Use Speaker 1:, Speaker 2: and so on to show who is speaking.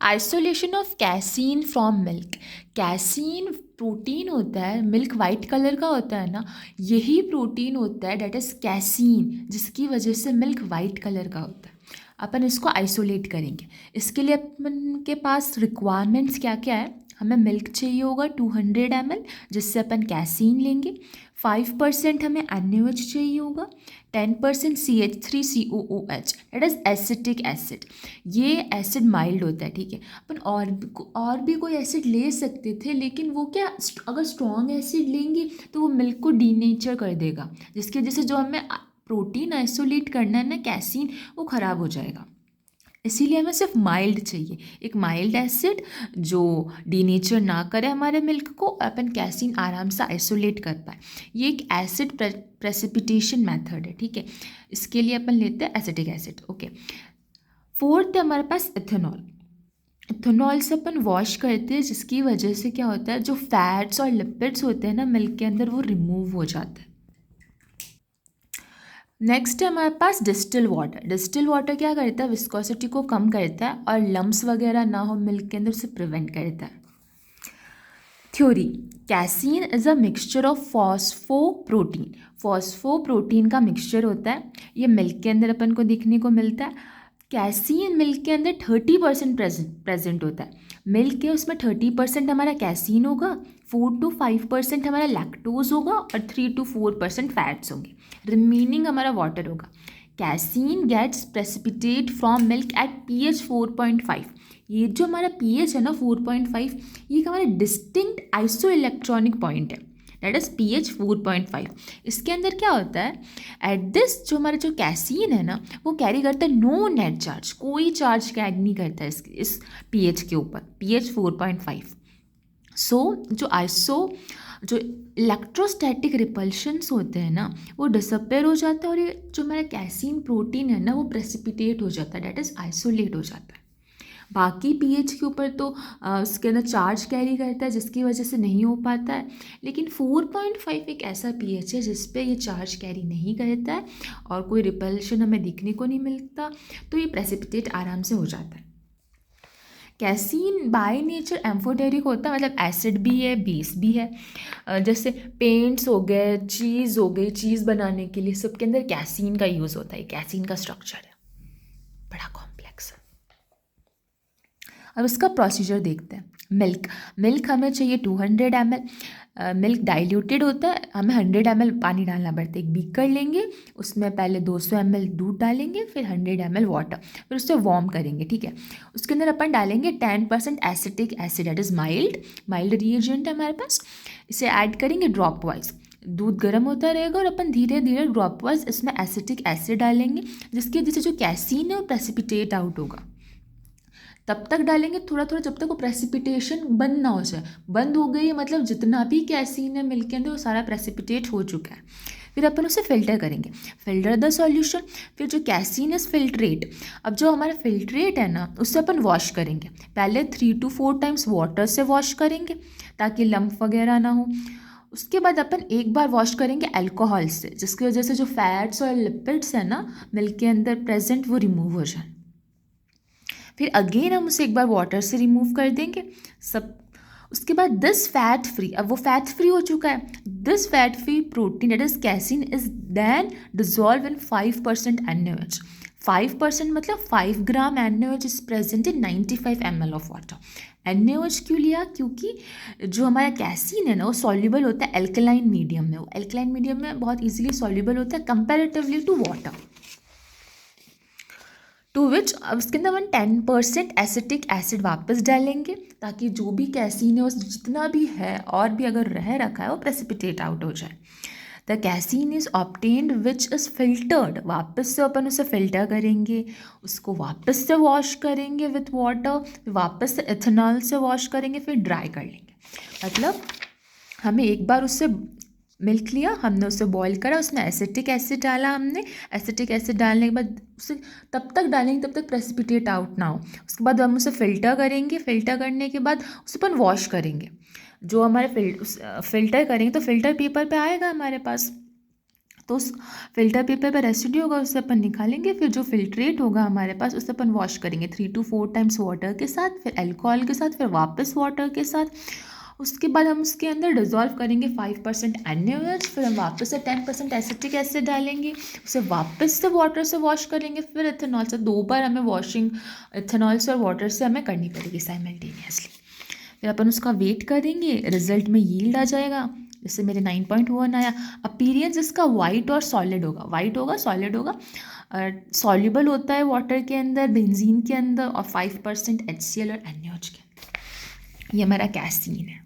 Speaker 1: Isolation of casein from milk. Casein protein होता है, milk white colour का होता है ना, यही प्रोटीन होता है डेट इज़ कैसीन, जिसकी वजह से मिल्क वाइट कलर का होता है। अपन इसको आइसोलेट करेंगे। इसके लिए अपन के पास रिक्वायरमेंट्स क्या क्या है। हमें मिल्क चाहिए होगा 200 ml, जिससे अपन कैसीन लेंगे। 5% हमें NaOH चाहिए होगा। 10% CH3COOH, that is acetic acid. ये एसिड माइल्ड होता है, ठीक है। अपन और भी कोई एसिड ले सकते थे, लेकिन वो क्या, अगर स्ट्रॉन्ग एसिड लेंगे तो वो मिल्क को डीनेचर कर देगा, जिसकी वजह से जो हमें प्रोटीन आइसोलेट करना है ना, कैसीन, वो ख़राब हो जाएगा। इसीलिए हमें सिर्फ माइल्ड चाहिए, एक माइल्ड एसिड जो डीनेचर ना करे हमारे मिल्क को, अपन कैसीन आराम से आइसोलेट कर पाए। ये एक एसिड प्रेसिपिटेशन मेथड है, ठीक है। इसके लिए अपन लेते हैं एसिटिक एसिड, ओके। फोर्थ है हमारे पास इथेनॉल। इथेनॉल से अपन वॉश करते हैं, जिसकी वजह से क्या होता है, जो फैट्स और लिपिड्स होते हैं ना मिल्क के अंदर, वो रिमूव हो जाते हैं। नेक्स्ट है हमारे पास डिस्टिल वाटर। डिस्टिल वाटर क्या करता है, विस्कोसिटी को कम करता है और लम्स वगैरह ना हो मिल्क के अंदर, उसे प्रिवेंट करता है। Theory, casein is a mixture of phosphoprotein. Phosphoprotein का मिक्सचर होता है, ये मिल्क के अंदर अपन को देखने को मिलता है। कैसीन मिल्क के अंदर 30% प्रेजेंट होता है। मिल्क है उसमें 30% हमारा कैसीन होगा, 4 to 5% हमारा लैक्टोज होगा और 3 to 4% फैट्स होंगे। रिमेनिंग हमारा वाटर होगा। Casein gets precipitate from milk at pH 4.5। ये जो हमारा pH है ना 4.5, ये हमारा डिस्टिंक्ट आइसो इलेक्ट्रॉनिक पॉइंट है, दैट इज pH 4.5। इसके अंदर क्या होता है, एट दिस जो हमारा जो कैसीन है ना, वो कैरी करता है नो नेट चार्ज, कोई चार्ज कैरी नहीं करता है इस pH के ऊपर, pH 4.5। जो इलेक्ट्रोस्टैटिक रिपल्शंस होते हैं ना, वो डिसअपेयर हो जाता है, और ये जो हमारा कैसीन प्रोटीन है ना, वो प्रेसिपिटेट हो जाता है, दैट इज़ आइसोलेट हो जाता है। बाकी पीएच के ऊपर तो उसके अंदर चार्ज कैरी करता है, जिसकी वजह से नहीं हो पाता है। लेकिन 4.5 एक ऐसा पीएच है जिस पे ये चार्ज कैरी नहीं करता है और कोई रिपल्शन हमें दिखने को नहीं मिलता, तो ये प्रेसिपिटेट आराम से हो जाता है। कैसीन बाय नेचर एम्फोटेरिक होता है, मतलब एसिड भी है, बेस भी है। जैसे पेंट्स हो गए, चीज़ हो गई, चीज़ बनाने के लिए सबके अंदर कैसीन का यूज़ होता है। कैसीन का स्ट्रक्चर है बड़ा कॉम्प्लेक्स है। अब इसका प्रोसीजर देखते हैं। मिल्क हमें चाहिए 200 ml। मिल्क डाइल्यूटेड होता है, हमें 100 ml पानी डालना पड़ता है। एक बीकर लेंगे, उसमें पहले 200 ml दूध डालेंगे, फिर 100 ml वाटर, फिर उससे वार्म करेंगे, ठीक है। उसके अंदर अपन डालेंगे 10% acetic acid, that is mild reagent है हमारे पास। इसे ऐड करेंगे ड्रॉप वाइज। दूध गर्म होता रहेगा और अपन धीरे धीरे ड्रॉप वाइज इसमें एसिटिक एसिड डालेंगे, जिसकी वजह से जो कैसीन है वो प्रेसिपिटेट आउट होगा। तब तक डालेंगे थोड़ा थोड़ा जब तक वो प्रेसिपिटेशन बंद ना हो जाए। बंद हो गई मतलब जितना भी कैसीन है मिल्क के अंदर वो सारा प्रेसिपिटेट हो चुका है। फिर अपन उसे फिल्टर करेंगे, फिल्टर द सॉल्यूशन। फिर जो कैसीन इज फिल्ट्रेट, अब जो हमारा फिल्ट्रेट है ना, उससे अपन वॉश करेंगे। पहले 3 to 4 टाइम्स वाटर से वॉश करेंगे ताकि लम्प वगैरह ना हो। उसके बाद अपन एक बार वॉश करेंगे अल्कोहल से, जिसकी वजह से जो फैट्स और लिपिड्स है ना मिल्क के अंदर प्रेजेंट, वो रिमूव हो जाए। फिर अगेन हम उसे एक बार वाटर से रिमूव कर देंगे सब। उसके बाद दिस फैट फ्री, अब वो फैट फ्री हो चुका है। This fat free protein that is casein is then dissolve in 5% NaOH। 5% मतलब 5 gram NaOH is present in 95 ml of water. NaOH क्यों लिया, क्योंकि जो हमारा कैसीन है ना वो सॉल्युबल होता है एल्कलाइन मीडियम में। वो एल्कलाइन मीडियम में बहुत ईजिली सॉल्युबल होता है कंपेरेटिवली टू वाटर। टू विच अब उसके अंदर हम 10% एसिटिक एसिड वापस डालेंगे, ताकि जो भी कैसीन है उस जितना भी है और भी अगर रह रखा है वो प्रेसिपिटेट आउट हो जाए। The casein is obtained which is filtered, वापस से अपन उसे फिल्टर करेंगे, उसको वापस से वॉश करेंगे विथ वाटर, वापस से इथेनॉल से वॉश करेंगे, फिर ड्राई कर लेंगे। मतलब हमें एक बार उससे मिल्क लिया, हमने उसे बॉईल करा, उसमें एसिटिक एसिड डाला हमने। एसिटिक एसिड डालने के बाद उसे तब तक डालेंगे तब तक प्रेसिपिटेट आउट ना हो। उसके बाद हम उसे फ़िल्टर करेंगे, फ़िल्टर करने के बाद उसे अपन वॉश करेंगे। जो हमारे फ़िल्टर करेंगे तो फ़िल्टर पेपर पे आएगा हमारे पास, तो उस फिल्टर पेपर पे रेसिड्यू होगा, उससे अपन निकालेंगे, फिर जो फिल्ट्रेट होगा हमारे पास उससे अपन वॉश करेंगे 3 to 4 टाइम्स वाटर के साथ, फिर अल्कोहल के साथ, फिर वापस वाटर के साथ। उसके बाद हम उसके अंदर डिज़ोल्व करेंगे 5% NaOH, फिर हम वापस से 10% एसिटिक एसिड डालेंगे, उसे वापस से वाटर से वॉश करेंगे, फिर इथेनॉल से 2 बार हमें वॉशिंग इथेनॉल से और वाटर से हमें करनी पड़ेगी साइमल्टेनियसली। फिर अपन उसका वेट करेंगे, रिजल्ट में यील्ड आ जाएगा। जैसे मेरे 9.1 आया। अपीरियंस इसका वाइट और सॉलिड होगा, वाइट होगा, सॉलिड होगा, सॉल्युबल होता है वाटर के अंदर, बेंजीन के अंदर, और 5% HCl और NaOH के अंदर। ये हमारा गैस सीन है।